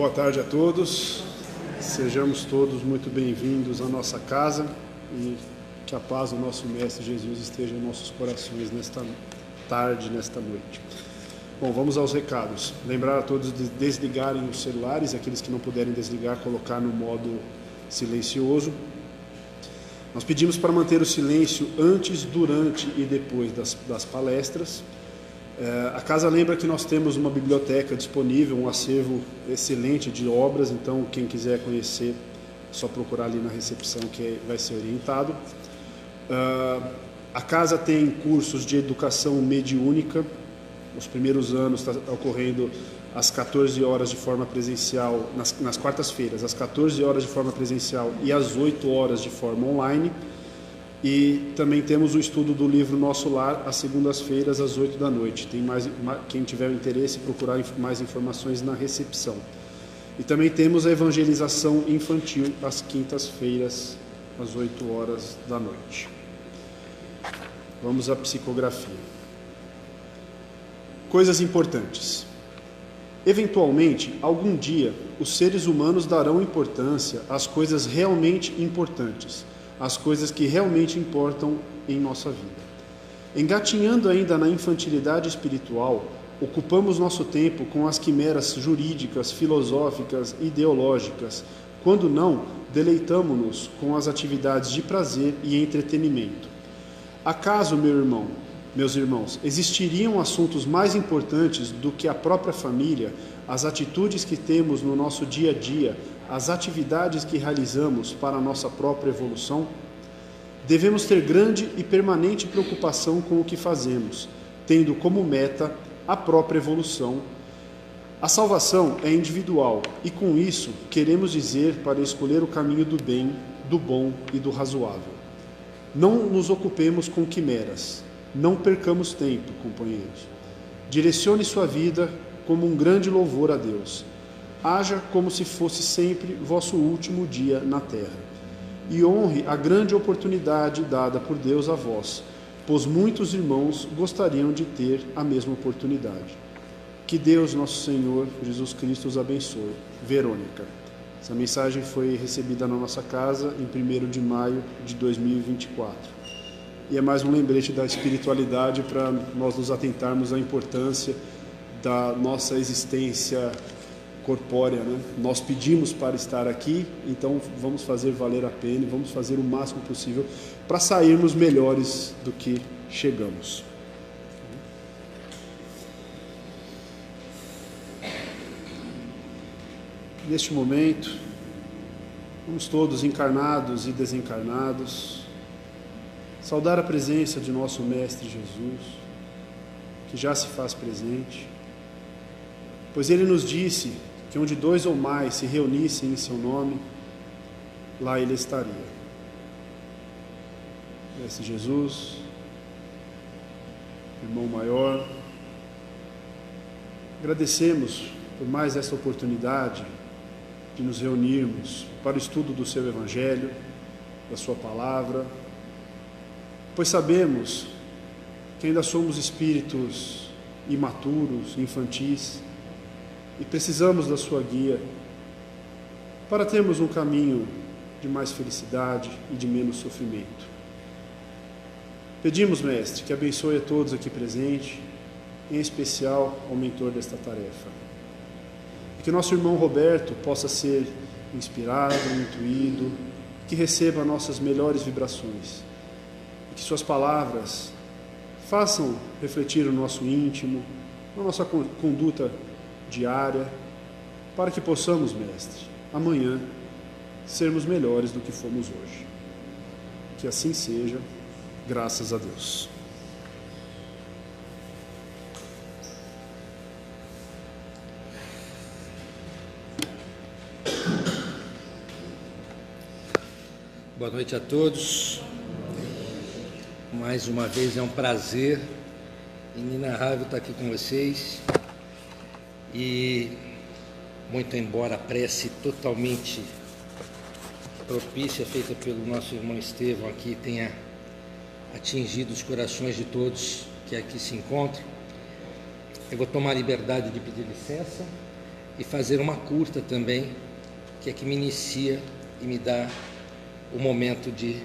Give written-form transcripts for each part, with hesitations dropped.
Boa tarde a todos, sejamos todos muito bem-vindos à nossa casa e que a paz do nosso Mestre Jesus esteja em nossos corações nesta tarde, nesta noite. Bom, vamos aos recados. Lembrar a todos de desligarem os celulares, aqueles que não puderem desligar, colocar no modo silencioso. Nós pedimos para manter o silêncio antes, durante e depois das palestras. A casa lembra que nós temos uma biblioteca disponível, um acervo excelente de obras, então quem quiser conhecer, é só procurar ali na recepção que vai ser orientado. A casa tem cursos de educação mediúnica. Os primeiros anos está ocorrendo às 14 horas de forma presencial, nas quartas-feiras, às 14 horas de forma presencial e às 8 horas de forma online. E também temos o estudo do livro Nosso Lar, às segundas-feiras, às 8 da noite. Quem tiver interesse, procurar mais informações na recepção. E também temos a evangelização infantil, às quintas-feiras, às 8 horas da noite. Vamos à psicografia. Coisas importantes. Eventualmente, algum dia, os seres humanos darão importância às coisas realmente importantes, as coisas que realmente importam em nossa vida. Engatinhando ainda na infantilidade espiritual, ocupamos nosso tempo com as quimeras jurídicas, filosóficas, ideológicas. Quando não, deleitamo-nos com as atividades de prazer e entretenimento. Acaso, meus irmãos, existiriam assuntos mais importantes do que a própria família, as atitudes que temos no nosso dia a dia, as atividades que realizamos para a nossa própria evolução? Devemos ter grande e permanente preocupação com o que fazemos, tendo como meta a própria evolução. A salvação é individual e, com isso, queremos dizer para escolher o caminho do bem, do bom e do razoável. Não nos ocupemos com quimeras, não percamos tempo, companheiros. Direcione sua vida como um grande louvor a Deus. Haja como se fosse sempre vosso último dia na terra. E honre a grande oportunidade dada por Deus a vós, pois muitos irmãos gostariam de ter a mesma oportunidade. Que Deus, nosso Senhor, Jesus Cristo, os abençoe. Verônica. Essa mensagem foi recebida na nossa casa em 1º de maio de 2024. E é mais um lembrete da espiritualidade para nós nos atentarmos à importância da nossa existência corpórea, né? Nós pedimos para estar aqui, então vamos fazer valer a pena e vamos fazer o máximo possível para sairmos melhores do que chegamos. Neste momento, vamos todos, encarnados e desencarnados, saudar a presença de nosso Mestre Jesus, que já se faz presente, pois Ele nos disse que onde 2 ou mais se reunissem em seu nome, lá Ele estaria. Mestre Jesus, irmão maior, agradecemos por mais essa oportunidade de nos reunirmos para o estudo do seu Evangelho, da sua palavra, pois sabemos que ainda somos espíritos imaturos, infantis, e precisamos da sua guia para termos um caminho de mais felicidade e de menos sofrimento. Pedimos, Mestre, que abençoe a todos aqui presentes, em especial ao mentor desta tarefa. E que nosso irmão Roberto possa ser inspirado, intuído, que receba nossas melhores vibrações. E que suas palavras façam refletir o nosso íntimo, a nossa conduta diária, para que possamos, Mestre, amanhã sermos melhores do que fomos hoje. Que assim seja, graças a Deus. Boa noite a todos. Mais uma vez é um prazer inenarrável estar aqui com vocês. E, muito embora a prece totalmente propícia, feita pelo nosso irmão Estevão aqui, tenha atingido os corações de todos que aqui se encontram, eu vou tomar a liberdade de pedir licença e fazer uma curta também, que é que me inicia e me dá o momento de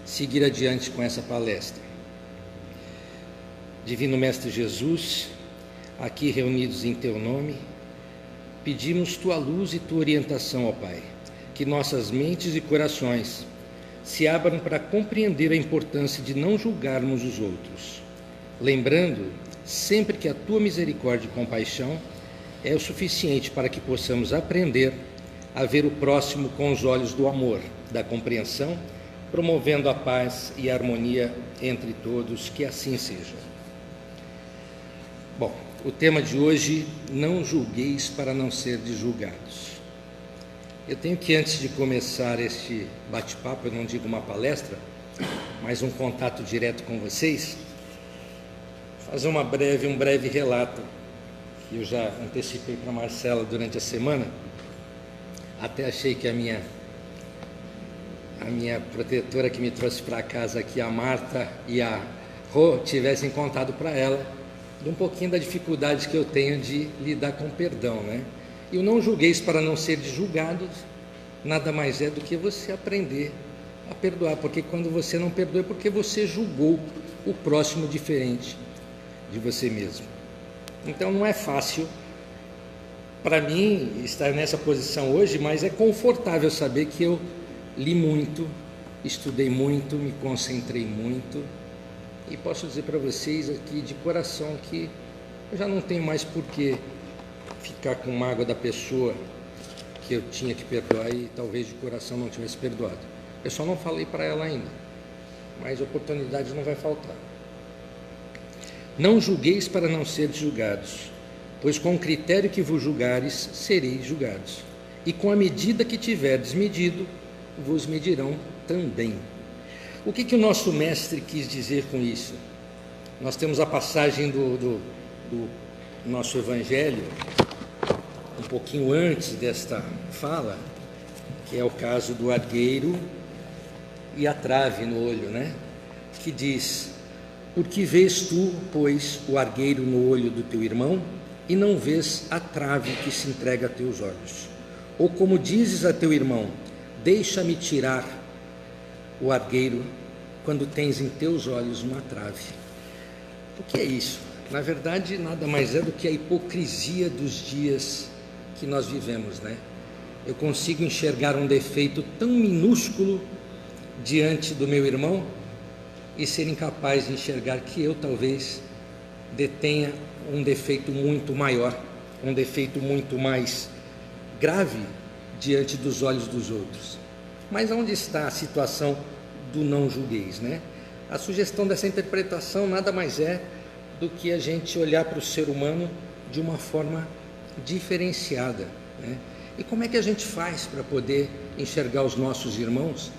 seguir adiante com essa palestra. Divino Mestre Jesus, aqui reunidos em Teu nome, pedimos Tua luz e Tua orientação, ó Pai, que nossas mentes e corações se abram para compreender a importância de não julgarmos os outros, lembrando sempre que a Tua misericórdia e compaixão é o suficiente para que possamos aprender a ver o próximo com os olhos do amor, da compreensão, promovendo a paz e a harmonia entre todos, que assim seja. Bom, o tema de hoje, não julgueis para não serdes julgados. Eu tenho que, antes de começar este bate-papo, eu não digo uma palestra, mas um contato direto com vocês, fazer um breve relato, que eu já antecipei para a Marcela durante a semana. Até achei que a minha protetora que me trouxe para casa aqui, a Marta e a Rô, tivessem contado para ela de um pouquinho da dificuldade que eu tenho de lidar com perdão, né? E o não julgueis para não ser julgados nada mais é do que você aprender a perdoar, porque quando você não perdoa é porque você julgou o próximo diferente de você mesmo. Então não é fácil para mim estar nessa posição hoje, mas é confortável saber que eu li muito, estudei muito, me concentrei muito, e posso dizer para vocês aqui de coração que eu já não tenho mais por que ficar com mágoa da pessoa que eu tinha que perdoar e talvez de coração não tivesse perdoado. Eu só não falei para ela ainda, mas oportunidade não vai faltar. Não julgueis para não seres julgados, pois com o critério que vos julgares, sereis julgados. E com a medida que tiverdes medido, vos medirão também. O que o nosso mestre quis dizer com isso? Nós temos a passagem do nosso evangelho, um pouquinho antes desta fala, que é o caso do argueiro e a trave no olho, né? Que diz: por que vês tu, pois, o argueiro no olho do teu irmão, e não vês a trave que se entrega a teus olhos? Ou como dizes a teu irmão: deixa-me tirar o argueiro, quando tens em teus olhos uma trave? O que é isso? Na verdade, nada mais é do que a hipocrisia dos dias que nós vivemos, né? Eu consigo enxergar um defeito tão minúsculo diante do meu irmão e ser incapaz de enxergar que eu talvez detenha um defeito muito maior, um defeito muito mais grave diante dos olhos dos outros. Mas onde está a situação do não julgueis, né? A sugestão dessa interpretação nada mais é do que a gente olhar para o ser humano de uma forma diferenciada, né? E como é que a gente faz para poder enxergar os nossos irmãos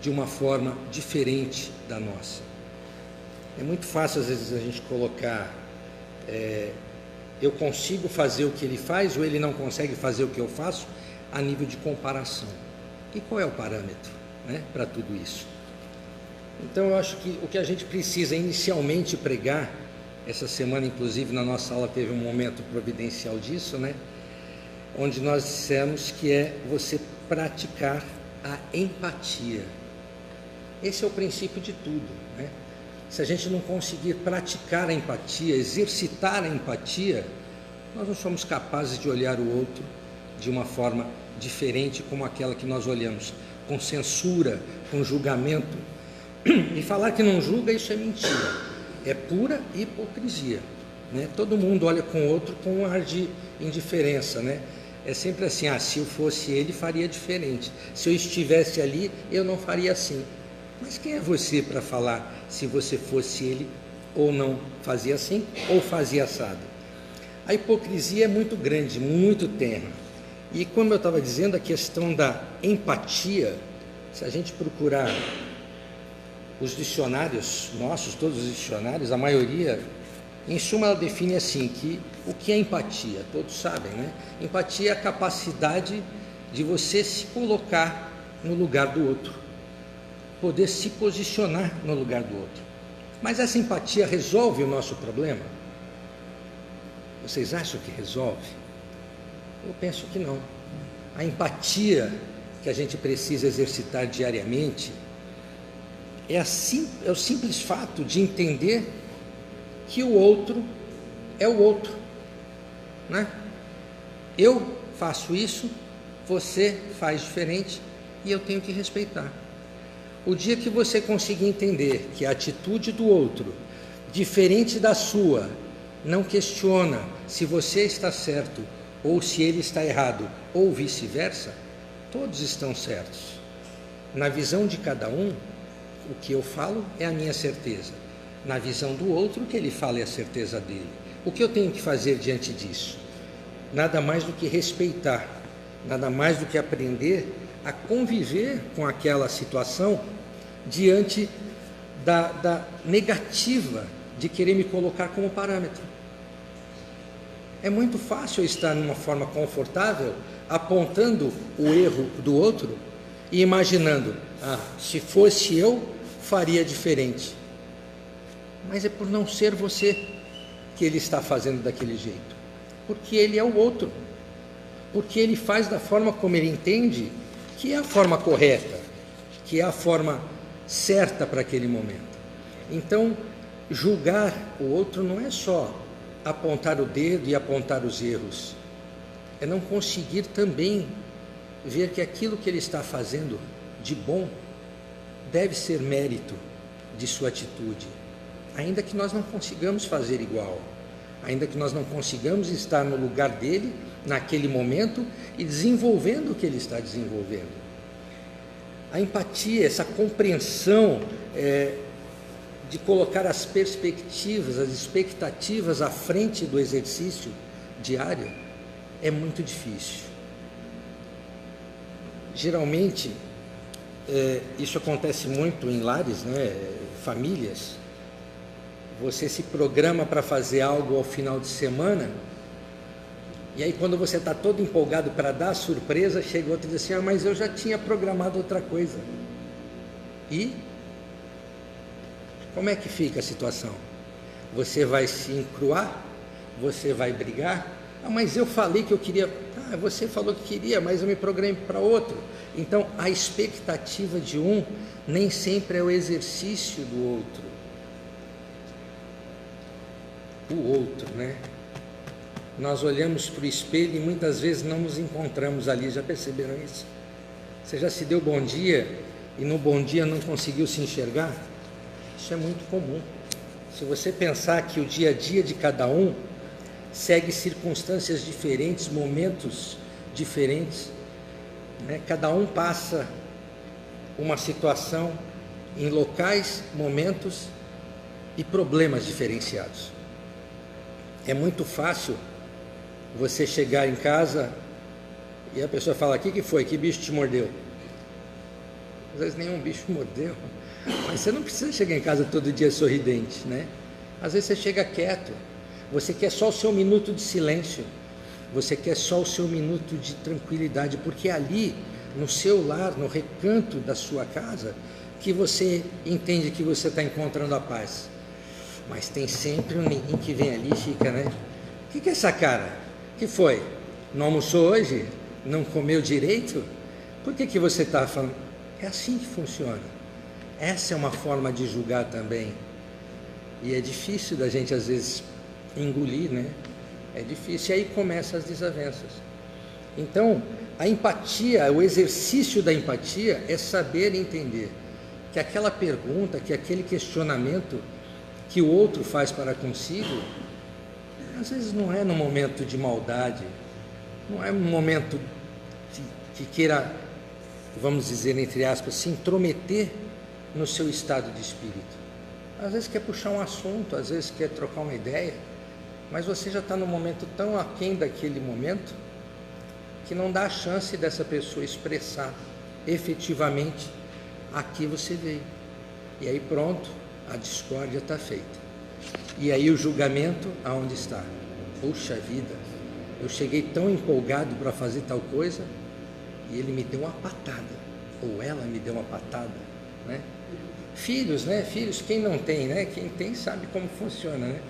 de uma forma diferente da nossa? É muito fácil às vezes a gente colocar eu consigo fazer o que ele faz ou ele não consegue fazer o que eu faço a nível de comparação. E qual é o parâmetro, né, para tudo isso? Então eu acho que o que a gente precisa inicialmente pregar, essa semana inclusive na nossa aula teve um momento providencial disso, né, onde nós dissemos que é você praticar a empatia. Esse é o princípio de tudo, né? Se a gente não conseguir praticar a empatia, exercitar a empatia, nós não somos capazes de olhar o outro de uma forma diferente como aquela que nós olhamos, com censura, com julgamento. E falar que não julga, isso é mentira, é pura hipocrisia, né? Todo mundo olha com o outro com um ar de indiferença, né? É sempre assim: se eu fosse ele, faria diferente, se eu estivesse ali, eu não faria assim. Mas quem é você para falar se você fosse ele ou não fazia assim ou fazia assado? A hipocrisia é muito grande, muito tenra. E como eu estava dizendo, a questão da empatia, se a gente procurar os dicionários nossos, todos os dicionários, a maioria, em suma, ela define assim, que o que é empatia? Todos sabem, né? Empatia é a capacidade de você se colocar no lugar do outro, poder se posicionar no lugar do outro. Mas essa empatia resolve o nosso problema? Vocês acham que resolve? Eu penso que não. A empatia que a gente precisa exercitar diariamente é o simples fato de entender que o outro é o outro, né? Eu faço isso, você faz diferente e eu tenho que respeitar. O dia que você conseguir entender que a atitude do outro, diferente da sua, não questiona se você está certo ou se ele está errado, ou vice-versa, todos estão certos. Na visão de cada um, o que eu falo é a minha certeza. Na visão do outro, o que ele fala é a certeza dele. O que eu tenho que fazer diante disso? Nada mais do que respeitar, nada mais do que aprender a conviver com aquela situação diante da negativa de querer me colocar como parâmetro. É muito fácil eu estar numa forma confortável, apontando o erro do outro e imaginando, se fosse eu, faria diferente. Mas é por não ser você que ele está fazendo daquele jeito. Porque ele é o outro. Porque ele faz da forma como ele entende, que é a forma correta, que é a forma certa para aquele momento. Então, julgar o outro não é só apontar o dedo e apontar os erros, é não conseguir também ver que aquilo que ele está fazendo de bom deve ser mérito de sua atitude, ainda que nós não consigamos fazer igual, ainda que nós não consigamos estar no lugar dele naquele momento e desenvolvendo o que ele está desenvolvendo. A empatia, essa compreensão de colocar as perspectivas, as expectativas à frente do exercício diário, é muito difícil. Geralmente, isso acontece muito em lares, né, famílias. Você se programa para fazer algo ao final de semana, e aí quando você está todo empolgado para dar a surpresa, chega outro e diz assim, mas eu já tinha programado outra coisa. E como é que fica a situação? Você vai se encruar? Você vai brigar? Mas eu falei que eu queria. Você falou que queria, mas eu me programei para outro. Então, a expectativa de um nem sempre é o exercício do outro. O outro, né? Nós olhamos para o espelho e muitas vezes não nos encontramos ali. Já perceberam isso? Você já se deu bom dia e no bom dia não conseguiu se enxergar? Isso é muito comum. Se você pensar que o dia a dia de cada um segue circunstâncias diferentes, momentos diferentes, né? Cada um passa uma situação em locais, momentos e problemas diferenciados. É muito fácil você chegar em casa e a pessoa fala, o que foi? Que bicho te mordeu? Às vezes nenhum bicho mordeu. Mas você não precisa chegar em casa todo dia sorridente, né? Às vezes você chega quieto, você quer só o seu minuto de silêncio, você quer só o seu minuto de tranquilidade, porque ali, no seu lar, no recanto da sua casa, que você entende que você está encontrando a paz. Mas tem sempre um neguinho que vem ali e fica, né? O que é essa cara? O que foi? Não almoçou hoje? Não comeu direito? Por que você está falando? É assim que funciona. Essa é uma forma de julgar também. E é difícil da gente, às vezes, engolir, né? É difícil. E aí começam as desavenças. Então, a empatia, o exercício da empatia é saber entender que aquela pergunta, que aquele questionamento que o outro faz para consigo, às vezes não é no momento de maldade, não é no momento que queira, vamos dizer, entre aspas, se intrometer no seu estado de espírito. Às vezes quer puxar um assunto, às vezes quer trocar uma ideia, mas você já está num momento tão aquém daquele momento que não dá a chance dessa pessoa expressar efetivamente aqui você veio. E aí pronto, a discórdia está feita. E aí o julgamento aonde está? Puxa vida, eu cheguei tão empolgado para fazer tal coisa e ele me deu uma patada, ou ela me deu uma patada, né? Filhos, né? Filhos, quem não tem, né? Quem tem sabe como funciona, né?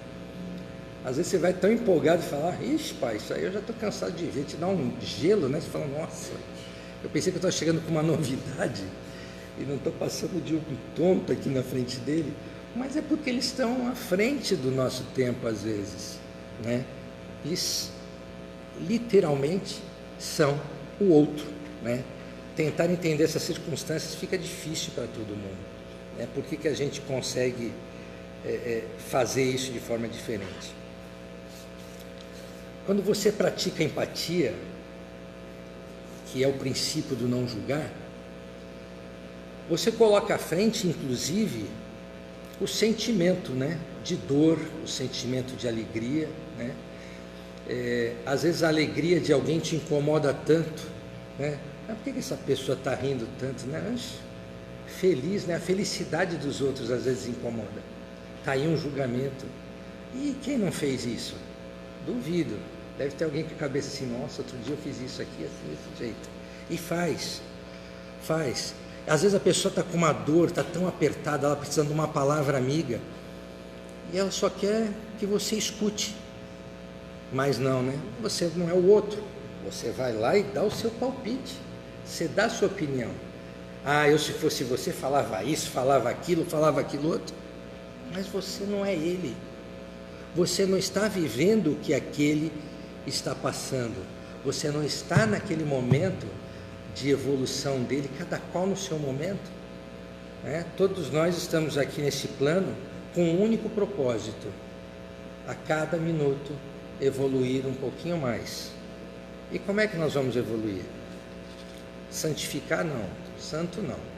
Às vezes você vai tão empolgado e fala, ixi, pai, isso aí eu já estou cansado de ver, te dá um gelo, né? Você fala, nossa, eu pensei que eu estava chegando com uma novidade e não estou passando de um tonto aqui na frente dele, mas é porque eles estão à frente do nosso tempo às vezes, né? Eles literalmente são o outro, né? Tentar entender essas circunstâncias fica difícil para todo mundo, né? Por que a gente consegue fazer isso de forma diferente? Quando você pratica empatia, que é o princípio do não julgar, você coloca à frente, inclusive, o sentimento, né, de dor, o sentimento de alegria, né? Às vezes a alegria de alguém te incomoda tanto, né? Por que essa pessoa está rindo tanto, né? Feliz, né? A felicidade dos outros às vezes incomoda. Está aí um julgamento. E quem não fez isso? Duvido. Deve ter alguém com a cabeça assim, nossa, outro dia eu fiz isso aqui, assim, desse jeito. E faz. Às vezes a pessoa está com uma dor, está tão apertada, ela precisando de uma palavra amiga, e ela só quer que você escute. Mas não, né? Você não é o outro. Você vai lá e dá o seu palpite. Você dá a sua opinião. Eu se fosse você falava isso, falava aquilo outro. Mas você não é ele. Você não está vivendo o que aquele está passando. Você não está naquele momento de evolução dele, cada qual no seu momento, né? Todos nós estamos aqui nesse plano com um único propósito: a cada minuto evoluir um pouquinho mais. E como é que nós vamos evoluir? Santificar não, santo não.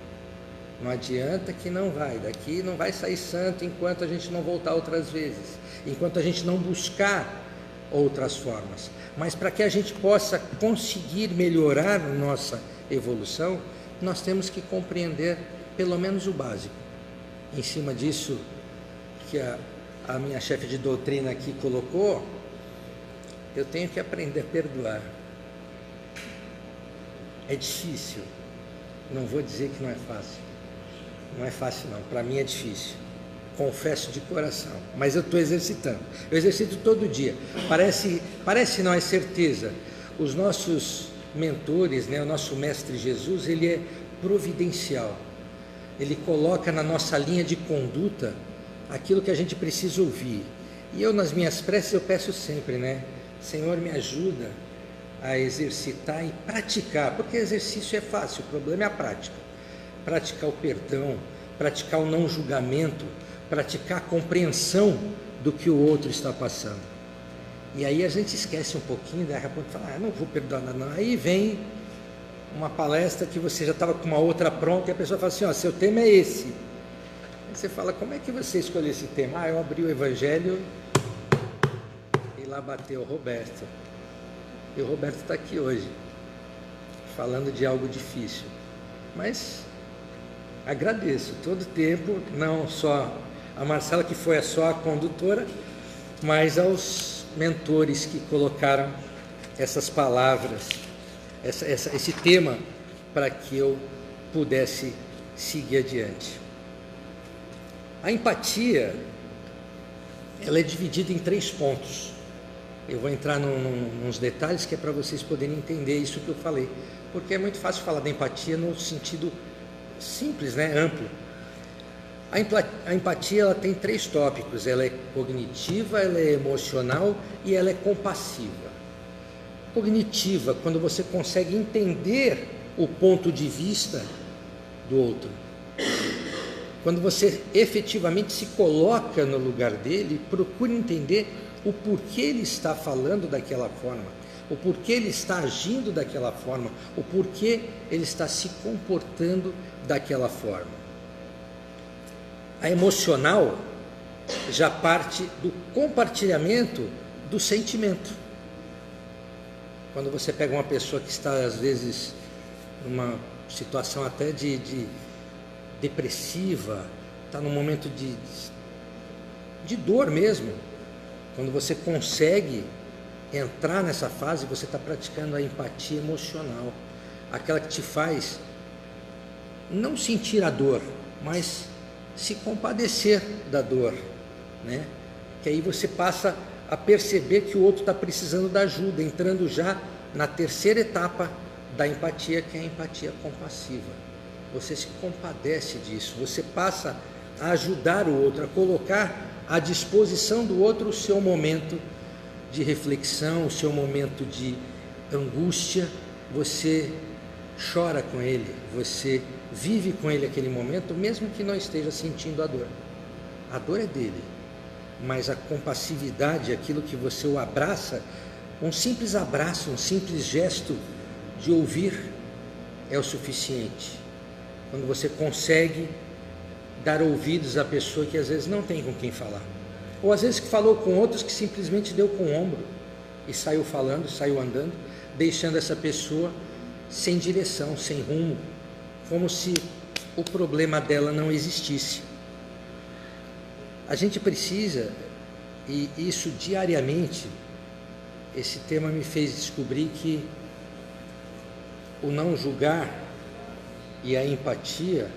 Não adianta que não vai, daqui não vai sair santo enquanto a gente não voltar outras vezes, enquanto a gente não buscar outras formas. Mas para que a gente possa conseguir melhorar a nossa evolução, nós temos que compreender pelo menos o básico. Em cima disso que a minha chefe de doutrina aqui colocou, eu tenho que aprender a perdoar. É difícil, não vou dizer que não é fácil. Não é fácil não, para mim é difícil, confesso de coração, mas eu estou exercitando, eu exercito todo dia, parece não, é certeza. Os nossos mentores, né, o nosso mestre Jesus, ele é providencial, ele coloca na nossa linha de conduta aquilo que a gente precisa ouvir, e eu nas minhas preces eu peço sempre, né, Senhor, me ajuda a exercitar e praticar, porque exercício é fácil, o problema é a prática. Praticar o perdão, praticar o não julgamento, praticar a compreensão do que o outro está passando. E aí a gente esquece um pouquinho, daí a pouco fala, não vou perdoar não. Aí vem uma palestra que você já estava com uma outra pronta e a pessoa fala assim, seu tema é esse. Aí você fala, como é que você escolheu esse tema? Eu abri o Evangelho e lá bateu o Roberto. E o Roberto está aqui hoje, falando de algo difícil. Mas agradeço todo o tempo, não só a Marcela, que foi só a condutora, mas aos mentores que colocaram essas palavras, esse tema, para que eu pudesse seguir adiante. A empatia, ela é dividida em 3 pontos. Eu vou entrar nos detalhes que é para vocês poderem entender isso que eu falei, porque é muito fácil falar da empatia no sentido simples, né, amplo. A empatia, ela tem 3 tópicos: ela é cognitiva, ela é emocional e ela é compassiva. Cognitiva, quando você consegue entender o ponto de vista do outro, quando você efetivamente se coloca no lugar dele, procura entender o porquê ele está falando daquela forma, o porquê ele está agindo daquela forma, o porquê ele está se comportando daquela forma. A emocional já parte do compartilhamento do sentimento. Quando você pega uma pessoa que está, às vezes, numa situação até de depressiva, está num momento de dor mesmo, quando você consegue entrar nessa fase, você está praticando a empatia emocional, aquela que te faz não sentir a dor, mas se compadecer da dor, né? Que aí você passa a perceber que o outro está precisando da ajuda, entrando já na terceira etapa da empatia, que é a empatia compassiva. Você se compadece disso, você passa a ajudar o outro, a colocar à disposição do outro o seu momento de reflexão, o seu momento de angústia. Você chora com ele, você vive com ele aquele momento, mesmo que não esteja sentindo a dor. A dor é dele, mas a compassividade, aquilo que você o abraça, um simples abraço, um simples gesto de ouvir é o suficiente. Quando você consegue dar ouvidos à pessoa que às vezes não tem com quem falar, ou às vezes que falou com outros que simplesmente deu com o ombro e saiu falando, saiu andando, deixando essa pessoa sem direção, sem rumo, como se o problema dela não existisse. A gente precisa, e isso diariamente, esse tema me fez descobrir que o não julgar e a empatia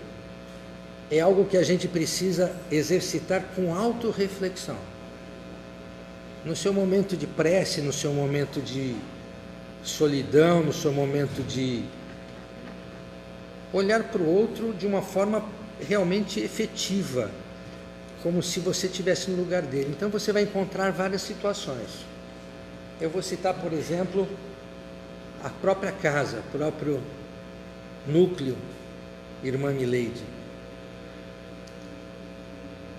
é algo que a gente precisa exercitar com autorreflexão. No seu momento de prece, no seu momento de solidão, no seu momento de olhar para o outro de uma forma realmente efetiva, como se você estivesse no lugar dele. Então você vai encontrar várias situações. Eu vou citar, por exemplo, a própria casa, o próprio núcleo Irmã Mileide.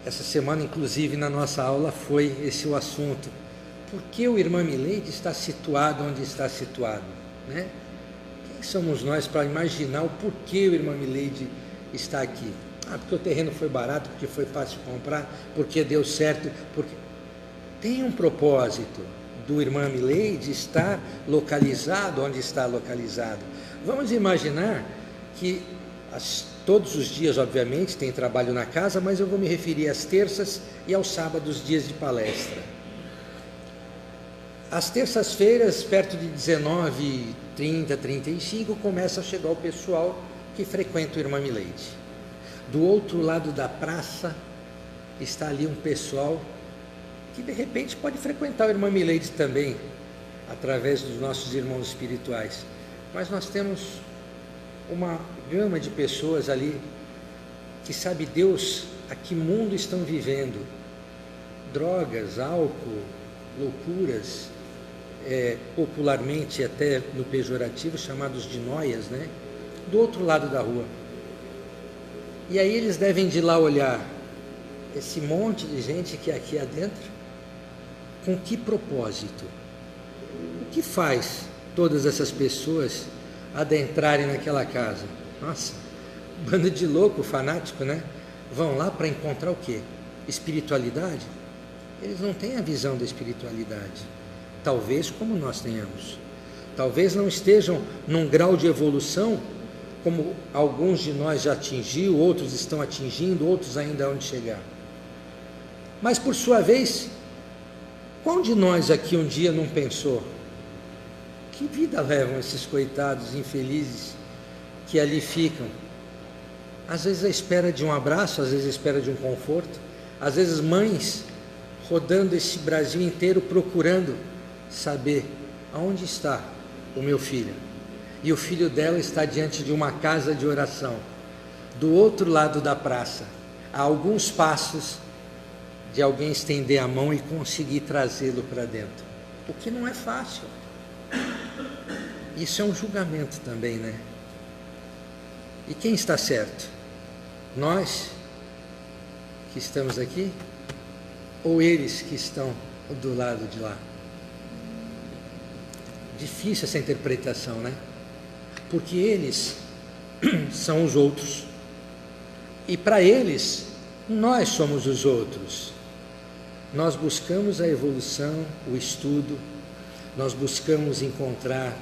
Essa semana, inclusive, na nossa aula foi esse o assunto. Por que o Irmã Mileide está situado onde está situado, né? Quem somos nós para imaginar o porquê o Irmã Mileide está aqui? Porque o terreno foi barato, porque foi fácil comprar, porque deu certo, porque tem um propósito do Irmã Mileide estar localizado onde está localizado. Vamos imaginar que todos os dias, obviamente, tem trabalho na casa, mas eu vou me referir às terças e aos sábados, dias de palestra. Às terças-feiras, perto de 19h30, 35, começa a chegar o pessoal que frequenta o Irmã Mileide. Do outro lado da praça está ali um pessoal que de repente pode frequentar o Irmã Mileide também, através dos nossos irmãos espirituais. Mas nós temos uma gama de pessoas ali que sabe Deus a que mundo estão vivendo. Drogas, álcool, loucuras, popularmente até no pejorativo, chamados de noias, né? Do outro lado da rua. E aí eles devem de lá olhar esse monte de gente que é aqui adentro, com que propósito? O que faz todas essas pessoas adentrarem naquela casa? Nossa, bando de louco, fanático, né? Vão lá para encontrar o quê? Espiritualidade? Eles não têm a visão da espiritualidade, talvez como nós tenhamos. Talvez não estejam num grau de evolução como alguns de nós já atingiu, outros estão atingindo, outros ainda hão de chegar. Mas por sua vez, qual de nós aqui um dia não pensou: que vida levam esses coitados infelizes que ali ficam? Às vezes à espera de um abraço, às vezes à espera de um conforto, às vezes mães rodando esse Brasil inteiro procurando saber aonde está o meu filho. E o filho dela está diante de uma casa de oração, do outro lado da praça, a alguns passos de alguém estender a mão e conseguir trazê-lo para dentro. O que não é fácil. Isso é um julgamento também, né? E quem está certo? Nós que estamos aqui? Ou eles que estão do lado de lá? Difícil essa interpretação, né? Porque eles são os outros. E para eles, nós somos os outros. Nós buscamos a evolução, o estudo, nós buscamos encontrar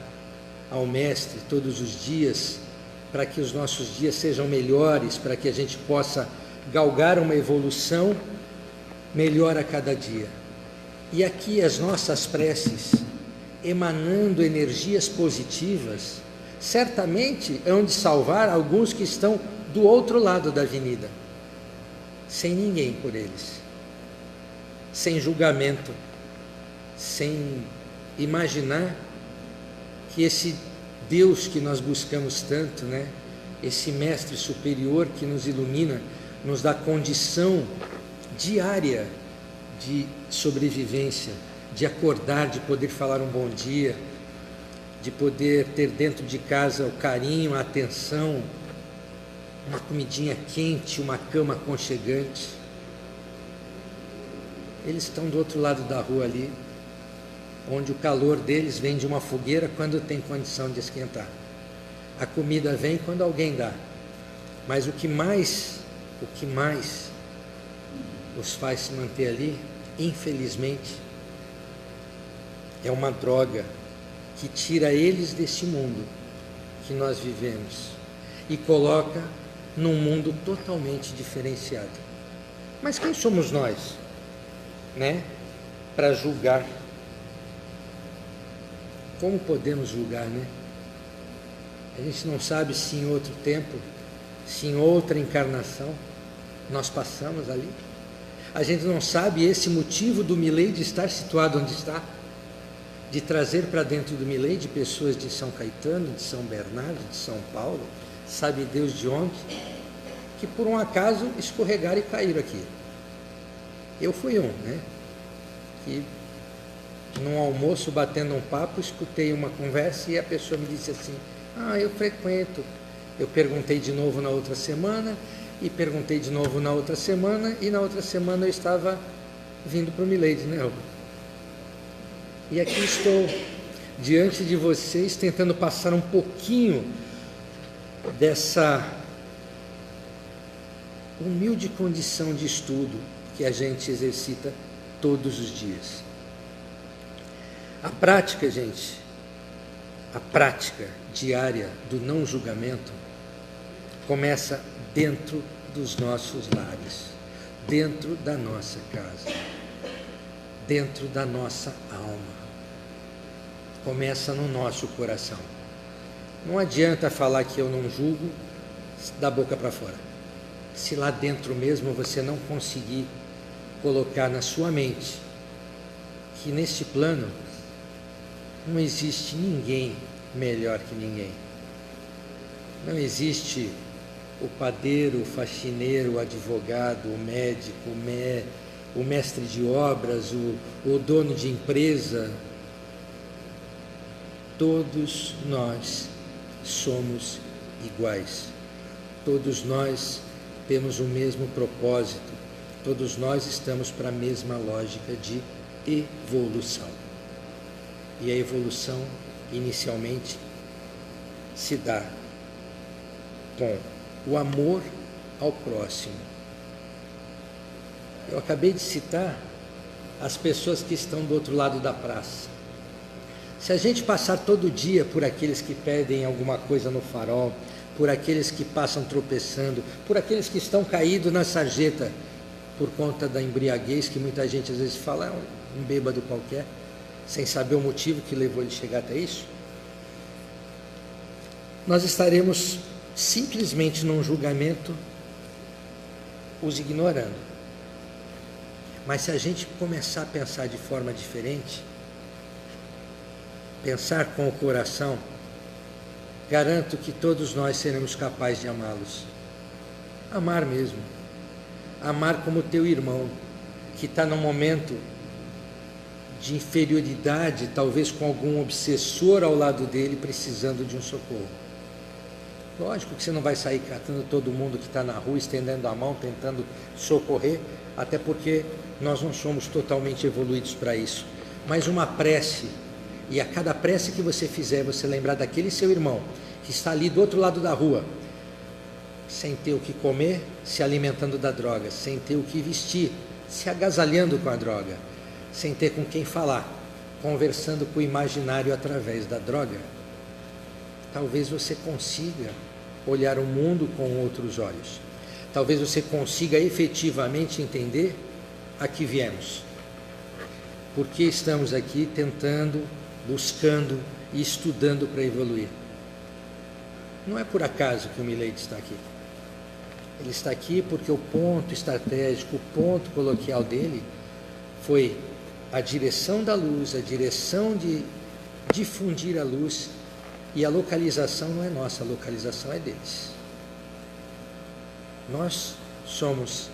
ao Mestre todos os dias, para que os nossos dias sejam melhores, para que a gente possa galgar uma evolução melhor a cada dia. E aqui as nossas preces, emanando energias positivas, certamente hão de salvar alguns que estão do outro lado da avenida, sem ninguém por eles, sem julgamento, sem imaginar que esse Deus que nós buscamos tanto, né? Esse mestre superior que nos ilumina, nos dá condição diária de sobrevivência, de acordar, de poder falar um bom dia, de poder ter dentro de casa o carinho, a atenção, uma comidinha quente, uma cama aconchegante. Eles estão do outro lado da rua ali, onde o calor deles vem de uma fogueira quando tem condição de esquentar. A comida vem quando alguém dá. Mas o que mais os faz se manter ali, infelizmente, é uma droga que tira eles desse mundo que nós vivemos e coloca num mundo totalmente diferenciado. Mas quem somos nós, né, para julgar? Como podemos julgar, né? A gente não sabe se em outro tempo, se em outra encarnação nós passamos ali. A gente não sabe esse motivo do Milady estar situado onde está, de trazer para dentro do Milady pessoas de São Caetano, de São Bernardo, de São Paulo, sabe Deus de onde, que por um acaso escorregaram e caíram aqui. Eu fui um, né? Que num almoço, batendo um papo, escutei uma conversa e a pessoa me disse assim: eu frequento. Eu perguntei de novo na outra semana, e perguntei de novo na outra semana, e na outra semana eu estava vindo para o Milady, né? E aqui estou, diante de vocês, tentando passar um pouquinho dessa humilde condição de estudo que a gente exercita todos os dias. A prática, gente, a prática diária do não julgamento começa dentro dos nossos lares, dentro da nossa casa, dentro da nossa alma. Começa no nosso coração. Não adianta falar que eu não julgo da boca para fora. Se lá dentro mesmo você não conseguir colocar na sua mente que neste plano não existe ninguém melhor que ninguém. Não existe o padeiro, o faxineiro, o advogado, o médico, o mestre de obras, o dono de empresa. Todos nós somos iguais. Todos nós temos o mesmo propósito. Todos nós estamos para a mesma lógica de evolução. E a evolução, inicialmente, se dá com o amor ao próximo. Eu acabei de citar as pessoas que estão do outro lado da praça. Se a gente passar todo dia por aqueles que pedem alguma coisa no farol, por aqueles que passam tropeçando, por aqueles que estão caídos na sarjeta por conta da embriaguez, que muita gente às vezes fala, é um bêbado qualquer, sem saber o motivo que levou ele a chegar até isso, nós estaremos simplesmente num julgamento os ignorando. Mas se a gente começar a pensar de forma diferente, pensar com o coração, garanto que todos nós seremos capazes de amá-los. Amar mesmo. Amar como teu irmão, que está num momento de inferioridade, talvez com algum obsessor ao lado dele, precisando de um socorro. Lógico que você não vai sair catando todo mundo que está na rua, estendendo a mão, tentando socorrer, até porque nós não somos totalmente evoluídos para isso. Mas uma prece, e a cada prece que você fizer, você lembrar daquele seu irmão, que está ali do outro lado da rua, sem ter o que comer, se alimentando da droga, sem ter o que vestir, se agasalhando com a droga, sem ter com quem falar, conversando com o imaginário através da droga, talvez você consiga olhar o mundo com outros olhos. Talvez você consiga efetivamente entender a que viemos. Por que estamos aqui tentando, buscando e estudando para evoluir? Não é por acaso que o Milady está aqui. Ele está aqui porque o ponto estratégico, o ponto coloquial dele foi a direção da luz, a direção de difundir a luz, e a localização não é nossa, a localização é deles. Nós somos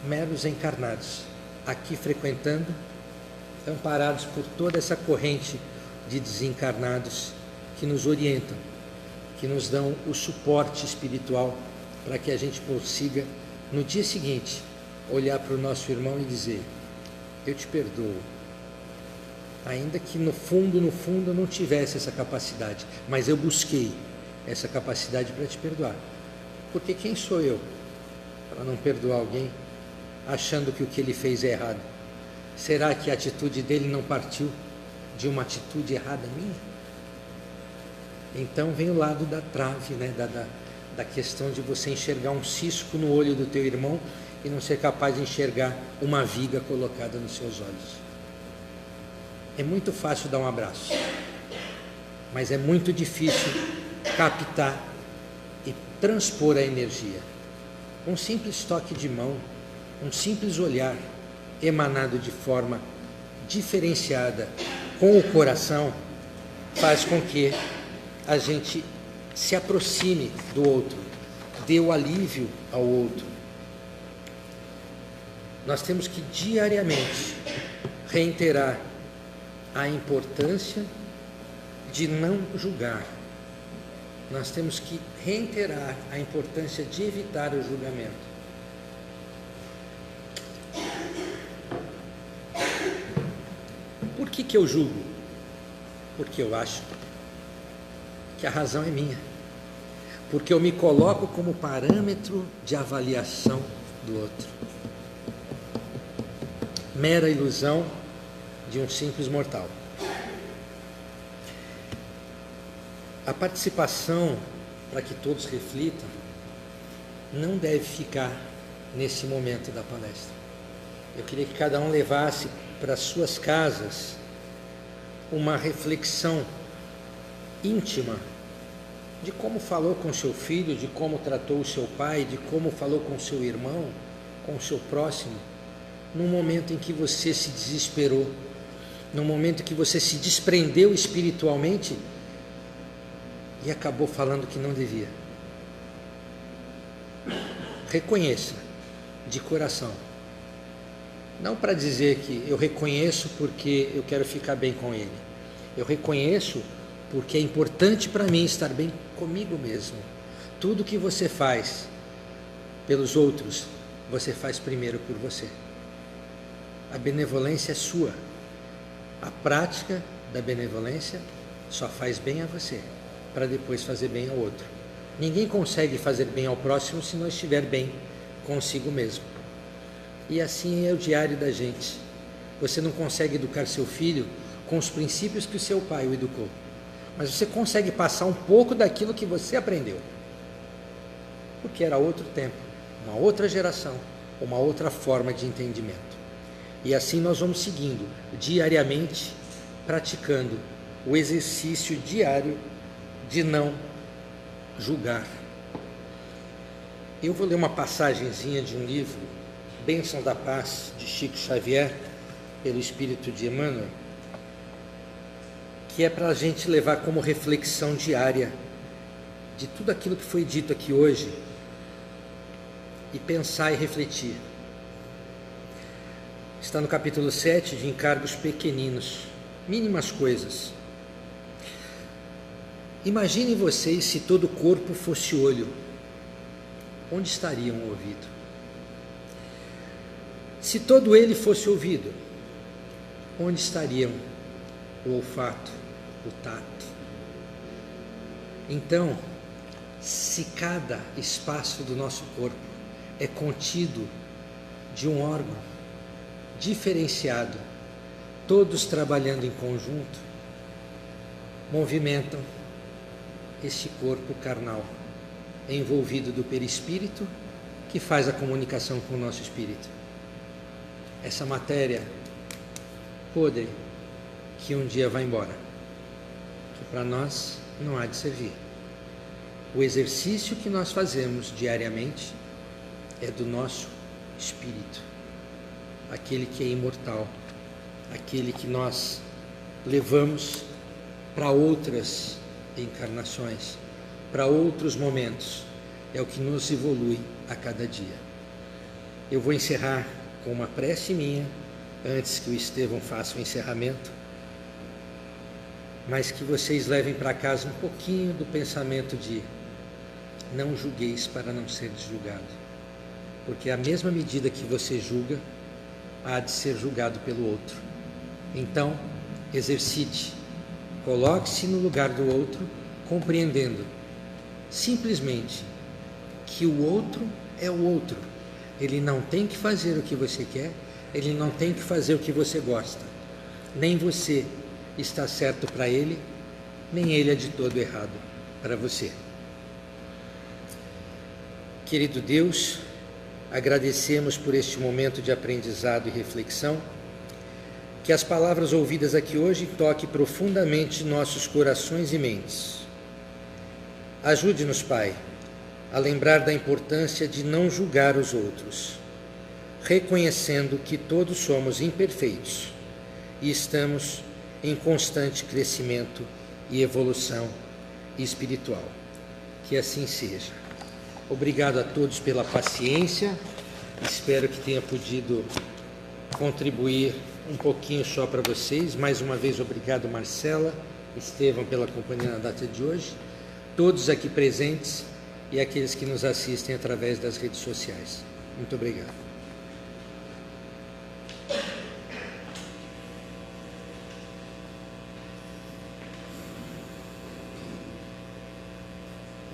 meros encarnados, aqui frequentando, amparados por toda essa corrente de desencarnados que nos orientam, que nos dão o suporte espiritual para que a gente consiga, no dia seguinte, olhar para o nosso irmão e dizer: eu te perdoo. Ainda que no fundo eu não tivesse essa capacidade, mas eu busquei essa capacidade para te perdoar. Porque quem sou eu para não perdoar alguém achando que o que ele fez é errado? Será que a atitude dele não partiu de uma atitude errada minha? Então vem o lado da trave, né? da questão de você enxergar um cisco no olho do teu irmão e não ser capaz de enxergar uma viga colocada nos seus olhos. É muito fácil dar um abraço, mas é muito difícil captar e transpor a energia. Um simples toque de mão, um simples olhar emanado de forma diferenciada com o coração faz com que a gente se aproxime do outro, dê o alívio ao outro. Nós temos que diariamente reiterar a importância de não julgar. Nós temos que reiterar a importância de evitar o julgamento. Por que eu julgo? Porque eu acho que a razão é minha. Porque eu me coloco como parâmetro de avaliação do outro. Mera ilusão de um simples mortal. A participação, para que todos reflitam, não deve ficar nesse momento da palestra. Eu queria que cada um levasse para suas casas uma reflexão íntima de como falou com seu filho, de como tratou o seu pai, de como falou com seu irmão, com o seu próximo, num momento em que você se desesperou, num momento em que você se desprendeu espiritualmente e acabou falando que não devia. Reconheça de coração, não para dizer que eu reconheço porque eu quero ficar bem com ele, eu reconheço porque é importante para mim estar bem comigo mesmo. Tudo que você faz pelos outros, você faz primeiro por você. A benevolência é sua. A prática da benevolência só faz bem a você, para depois fazer bem ao outro. Ninguém consegue fazer bem ao próximo se não estiver bem consigo mesmo. E assim é o diário da gente. Você não consegue educar seu filho com os princípios que o seu pai o educou, mas você consegue passar um pouco daquilo que você aprendeu, porque era outro tempo, uma outra geração, uma outra forma de entendimento. E assim nós vamos seguindo diariamente, praticando o exercício diário de não julgar. Eu vou ler uma passagenzinha de um livro, Bênção da Paz, de Chico Xavier, pelo Espírito de Emmanuel, que é para a gente levar como reflexão diária de tudo aquilo que foi dito aqui hoje e pensar e refletir. Está no capítulo 7 de Encargos Pequeninos, mínimas coisas. Imaginem vocês se todo o corpo fosse olho, onde estaria um ouvido? Se todo ele fosse ouvido, onde estariam o olfato, o tato? Então, se cada espaço do nosso corpo é contido de um órgão diferenciado, todos trabalhando em conjunto, movimentam este corpo carnal, envolvido do perispírito, que faz a comunicação com o nosso espírito. Essa matéria podre que um dia vai embora, que para nós não há de servir. O exercício que nós fazemos diariamente é do nosso espírito, aquele que é imortal, aquele que nós levamos para outras encarnações, para outros momentos, é o que nos evolui a cada dia. Eu vou encerrar com uma prece minha, antes que o Estevão faça o encerramento, mas que vocês levem para casa um pouquinho do pensamento de: não julgueis para não seres julgado, porque a mesma medida que você julga, há de ser julgado pelo outro. Então, exercite, coloque-se no lugar do outro, compreendendo simplesmente que o outro é o outro. Ele não tem que fazer o que você quer, ele não tem que fazer o que você gosta. Nem você está certo para ele, nem ele é de todo errado para você. Querido Deus, agradecemos por este momento de aprendizado e reflexão. Que as palavras ouvidas aqui hoje toquem profundamente nossos corações e mentes. Ajude-nos, Pai, a lembrar da importância de não julgar os outros, reconhecendo que todos somos imperfeitos e estamos em constante crescimento e evolução espiritual. Que assim seja. Obrigado a todos pela paciência. Espero que tenha podido contribuir um pouquinho só para vocês. Mais uma vez, obrigado, Marcela, Estevão, pela companhia na data de hoje. Todos aqui presentes e aqueles que nos assistem através das redes sociais. Muito obrigado.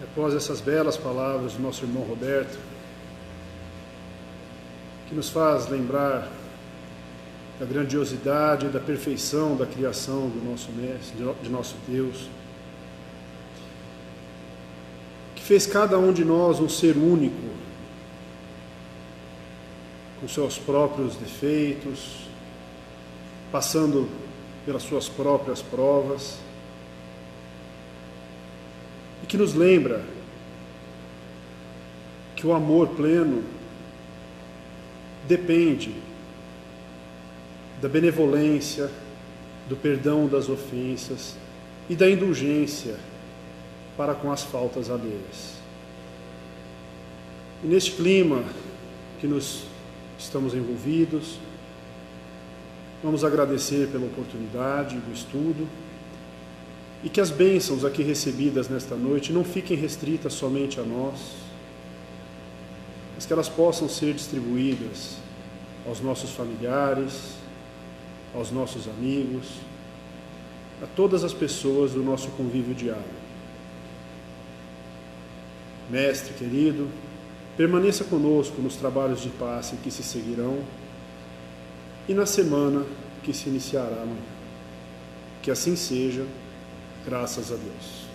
Após essas belas palavras do nosso irmão Roberto, que nos faz lembrar da grandiosidade e da perfeição da criação do nosso Mestre, de nosso Deus, que fez cada um de nós um ser único, com seus próprios defeitos, passando pelas suas próprias provas, e que nos lembra que o amor pleno depende da benevolência, do perdão das ofensas e da indulgência para com as faltas alheias. E neste clima que nos estamos envolvidos, vamos agradecer pela oportunidade do estudo e que as bênçãos aqui recebidas nesta noite não fiquem restritas somente a nós, mas que elas possam ser distribuídas aos nossos familiares, aos nossos amigos, a todas as pessoas do nosso convívio diário. Mestre querido, permaneça conosco nos trabalhos de passe que se seguirão e na semana que se iniciará amanhã. Que assim seja, graças a Deus.